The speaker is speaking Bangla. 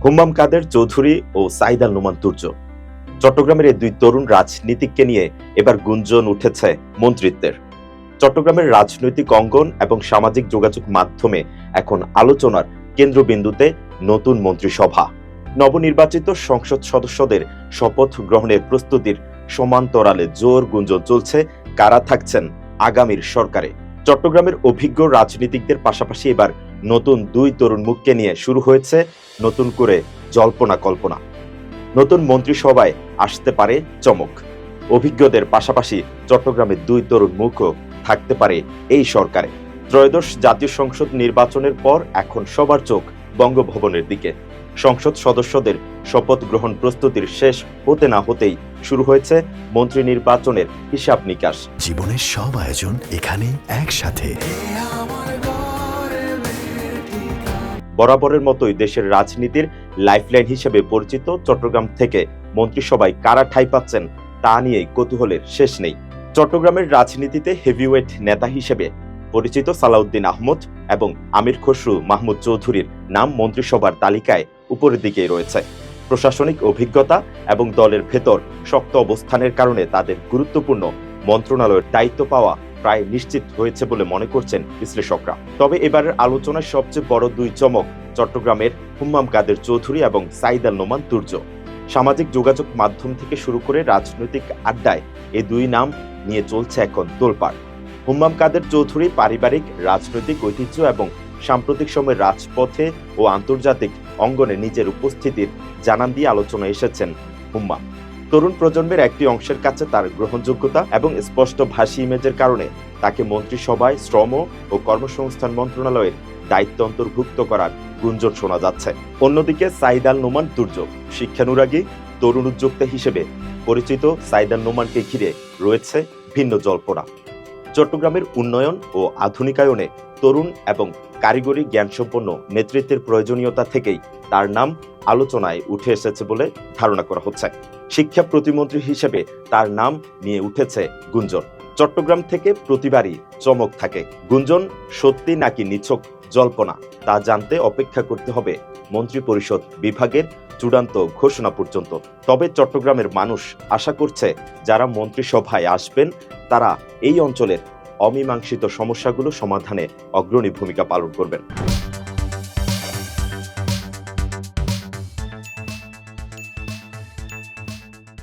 হুম্মাম কাদের চৌধুরী ও সাঈদ আল নোমান তুর্য চট্টগ্রামের এই দুই তরুণ রাজনীতিককে নিয়ে এবার গুঞ্জন উঠেছে মন্ত্রিত্বের। চট্টগ্রামের রাজনৈতিক অঙ্গন এবং সামাজিক যোগাযোগ মাধ্যমে এখন আলোচনার কেন্দ্রবিন্দুতে নতুন মন্ত্রিসভা। নবনির্বাচিত সংসদ সদস্যদের শপথ গ্রহণের প্রস্তুতির সমান্তরালে জোর গুঞ্জন চলছে কারা থাকছেন আগামীর সরকারে। চট্টগ্রামের অভিজ্ঞ রাজনীতিকদের পাশাপাশি এবার নতুন দুই তরুণ মুখকে নিয়ে শুরু হয়েছে নতুন করে জল্পনা কল্পনা। নতুন মন্ত্রিসভায় আসতে পারে চমক। অভিজ্ঞদের পাশাপাশি চট্টগ্রামের দুই তরুণ মুখও থাকতে পারে এই সরকারে। ত্রয়োদশ জাতীয় সংসদ নির্বাচনের পর এখন সবার চোখ বঙ্গভবনের দিকে। সংসদ সদস্যদের শপথ গ্রহণ প্রস্তুতির শেষ হতে না হতেই শুরু হয়েছে মন্ত্রী নির্বাচনের হিসাব নিকাশ। জীবনের সব আয়োজন এখানে একসাথে। বরাবরের মতোই দেশের রাজনীতির লাইফলাইন হিসেবে পরিচিত চট্টগ্রাম থেকে মন্ত্রিসভায় কারা ঠাঁই পাচ্ছেন তা নিয়েই কৌতূহলের শেষ নেই। চট্টগ্রামের রাজনীতিতে হেভিওয়েট নেতা হিসেবে পরিচিত সালাউদ্দিন আহমদ এবং আমির খসরু মাহমুদ চৌধুরীর নাম মন্ত্রিসভার তালিকায় উপরের দিকেই রয়েছে। প্রশাসনিক অভিজ্ঞতা এবং দলের ভেতর শক্ত অবস্থানের কারণে তাদের গুরুত্বপূর্ণ মন্ত্রণালয়ের দায়িত্ব পাওয়া প্রায় নিশ্চিত হয়েছে বলে মনে করছেন বিশ্লেষকরা। তবে এবারের আলোচনায় সবচেয়ে বড় দুই চমক চট্টগ্রামের হুম্মাম কাদের চৌধুরী এবং সাঈদ আল নোমান তুর্য। সামাজিক যোগাযোগ মাধ্যম থেকে শুরু করে রাজনৈতিক আড্ডায় এই দুই নাম নিয়ে চলছে এখন তোলপাড়। হুম্মাম কাদের চৌধুরী পারিবারিক রাজনৈতিক ঐতিহ্য এবং সাম্প্রতিক সময়ের রাজপথে ও আন্তর্জাতিক অঙ্গনে নিজের উপস্থিতির জানান দিয়ে আলোচনায় এসেছেন হুম্মাম। তরুণ প্রজন্মের একটি অংশের কাছে তার গ্রহণযোগ্যতা এবং স্পষ্ট ভাষী ইমেজের কারণে তাকে মন্ত্রিসভায় শ্রম ও কর্মসংস্থান মন্ত্রণালয়ের দায়িত্ব অন্তর্ভুক্ত করার গুঞ্জন শোনা যাচ্ছে। অন্যদিকে সাঈদ আল নোমান তুর্য শিক্ষানুরাগী তরুণ উদ্যোক্তা হিসেবে পরিচিত সাঈদ আল নোমানকে ঘিরে রয়েছে ভিন্ন জল্পনা। চট্টগ্রামের উন্নয়ন ও আধুনিকায়নে তরুণ এবং কারিগরি জ্ঞানসম্পন্ন নেতৃত্বের প্রয়োজনীয়তা থেকেই তার নাম আলোচনায় উঠে এসেছে বলে ধারণা করা হচ্ছে। শিক্ষা প্রতিমন্ত্রী হিসেবে তার নাম নিয়ে উঠেছে গুঞ্জন। চট্টগ্রাম থেকে প্রতিবারই চমক থাকে। গুঞ্জন সত্যি নাকি নিছক জল্পনা তা জানতে অপেক্ষা করতে হবে মন্ত্রিপরিষদ বিভাগের চূড়ান্ত ঘোষণা পর্যন্ত। তবে চট্টগ্রামের মানুষ আশা করছে যারা মন্ত্রিসভায় আসবেন তারা এই অঞ্চলের অমীমাংসিত সমস্যাগুলো সমাধানে অগ্রণী ভূমিকা পালন করবেন।